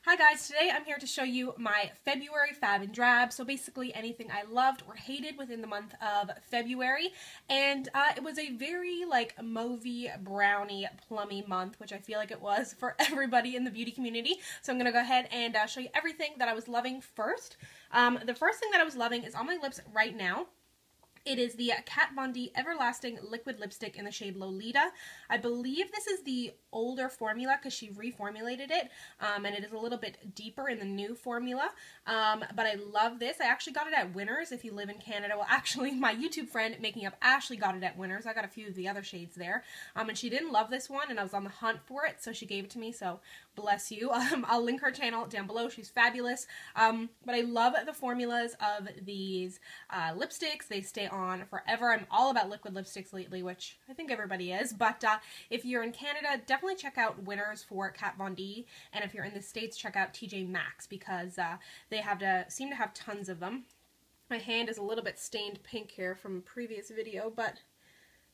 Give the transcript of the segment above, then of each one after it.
Hi guys, today I'm here to show you my February Fab Drab, so basically anything I loved or hated within the month of February, and it was a very like mauvey, browny, plummy month, which I feel like it was for everybody in the beauty community, so I'm going to go ahead and show you everything that I was loving first. The first thing that I was loving is on my lips right now. It is the Kat Von D Everlasting Liquid Lipstick in the shade Lolita. I believe this is the older formula because she reformulated it, and it is a little bit deeper in the new formula, but I love this. I actually got it at Winners if you live in Canada. Well, actually, my YouTube friend Making Up Ashley got it at Winners. I got a few of the other shades there, and she didn't love this one, and I was on the hunt for it, so she gave it to me, so bless you. I'll link her channel down below. She's fabulous, but I love the formulas of these lipsticks. They stay on forever. I'm all about liquid lipsticks lately, which I think everybody is, but if you're in Canada, definitely check out Winners for Kat Von D, and if you're in the States, check out TJ Maxx because they seem to have tons of them. My hand is a little bit stained pink here from a previous video, but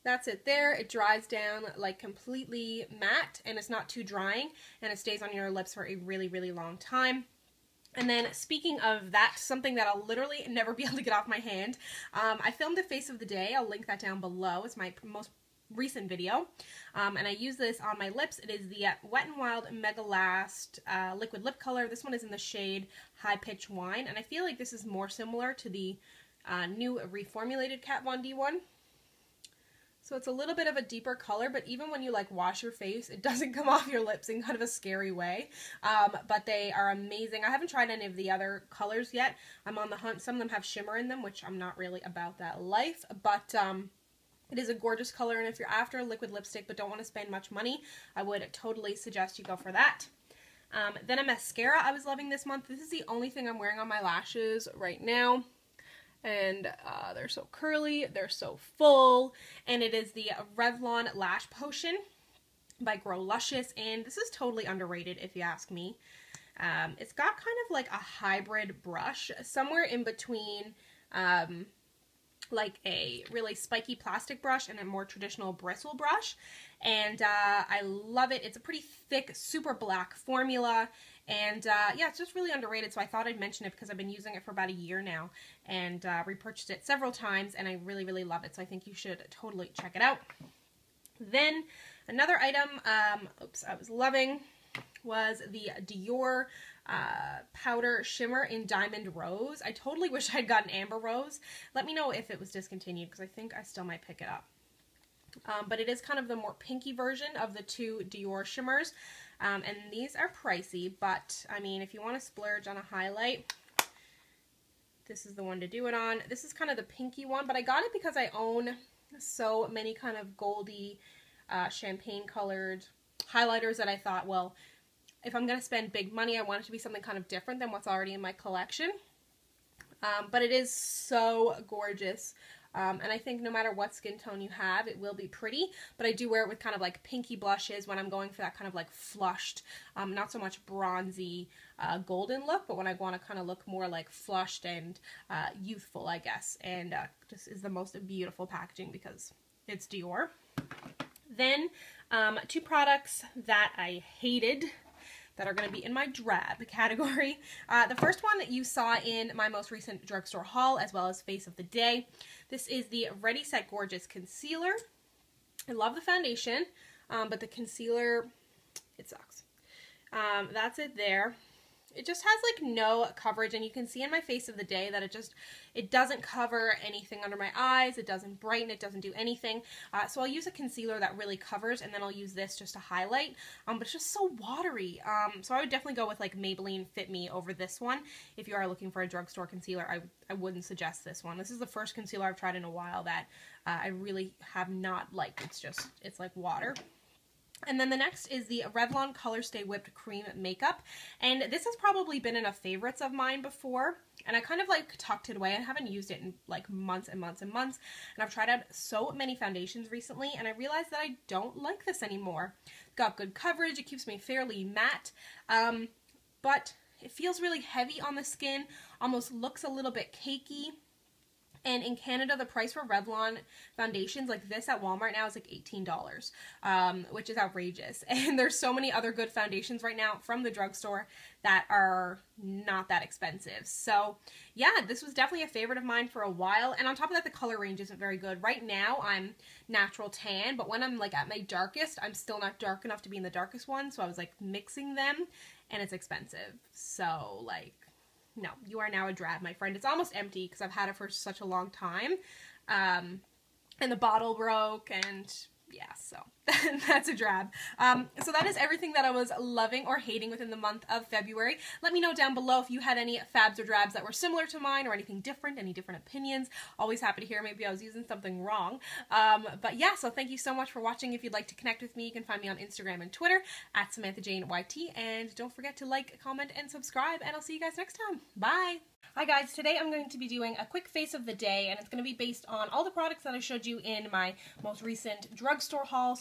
that's it there. It dries down like completely matte, and it's not too drying, and it stays on your lips for a really, really long time. And then speaking of that, something that I'll literally never be able to get off my hand, I filmed a face of the day. I'll link that down below. It's my most recent video, and I use this on my lips. It is the Wet n Wild Megalast liquid lip color. This one is in the shade High Pitch Wine, and I feel like this is more similar to the new reformulated Kat Von D one. So it's a little bit of a deeper color, but even when you like wash your face, it doesn't come off your lips in kind of a scary way. But they are amazing. I haven't tried any of the other colors yet. I'm on the hunt. Some of them have shimmer in them, which I'm not really about that life, but it is a gorgeous color, and if you're after a liquid lipstick but don't want to spend much money, I would totally suggest you go for that. Then a mascara I was loving this month. This is the only thing I'm wearing on my lashes right now. And they're so curly, they're so full, and it is the Revlon Lash Potion by Grow Luscious, and this is totally underrated if you ask me. It's got kind of like a hybrid brush, somewhere in between like a really spiky plastic brush and a more traditional bristle brush, and I love it. It's a pretty thick, super black formula, and yeah, it's just really underrated, so I thought I'd mention it because I've been using it for about a year now and repurchased it several times, and I really, really love it, so I think you should totally check it out. Then another item I was loving was the Dior powder shimmer in Diamond Rose. I totally wish I'd gotten Amber Rose. Let me know if it was discontinued because I think I still might pick it up. But it is kind of the more pinky version of the two Dior shimmers, and these are pricey, but I mean, if you want to splurge on a highlight, this is the one to do it on. This is kind of the pinky one, but I got it because I own so many kind of goldy, champagne colored highlighters that I thought, well, if I'm going to spend big money, I want it to be something kind of different than what's already in my collection. But it is so gorgeous. And I think no matter what skin tone you have, it will be pretty. But I do wear it with kind of like pinky blushes when I'm going for that kind of like flushed, not so much bronzy, golden look, but when I want to kind of look more like flushed and youthful, I guess. And just is the most beautiful packaging because it's Dior. Then two products that I hated that are going to be in my drab category. The first one that you saw in my most recent drugstore haul, as well as face of the day. This is the Ready Set Gorgeous Concealer. I love the foundation, but the concealer, it sucks. That's it there. It just has like no coverage, and you can see in my face of the day that it doesn't cover anything under my eyes, it doesn't brighten, it doesn't do anything. So I'll use a concealer that really covers, and then I'll use this just to highlight, but it's just so watery. So I would definitely go with like Maybelline Fit Me over this one. If you are looking for a drugstore concealer, I wouldn't suggest this one. This is the first concealer I've tried in a while that I really have not liked. It's like water. And then the next is the Revlon Colorstay Whipped Cream Makeup, and this has probably been in a favorites of mine before, and I kind of like tucked it away. I haven't used it in like months and months and months, and I've tried out so many foundations recently, and I realized that I don't like this anymore. It's got good coverage, it keeps me fairly matte, but it feels really heavy on the skin, almost looks a little bit cakey. And in Canada, the price for Revlon foundations like this at Walmart now is like $18, which is outrageous. And there's so many other good foundations right now from the drugstore that are not that expensive. So yeah, this was definitely a favorite of mine for a while. And on top of that, the color range isn't very good. Right now, I'm natural tan, but when I'm like at my darkest, I'm still not dark enough to be in the darkest one. So I was like mixing them, and it's expensive. So like, no, you are now a drab, my friend. It's almost empty because I've had it for such a long time. And the bottle broke, and yeah, so that's a drab. So that is everything that I was loving or hating within the month of February. Let me know down below if you had any fabs or drabs that were similar to mine or anything different, any different opinions. Always happy to hear. Maybe I was using something wrong. But yeah, so thank you so much for watching. If you'd like to connect with me, you can find me on Instagram and Twitter at SamanthaJaneYT. And don't forget to like, comment, and subscribe. And I'll see you guys next time. Bye! Hi guys, today I'm going to be doing a quick face of the day, and it's going to be based on all the products that I showed you in my most recent drugstore haul.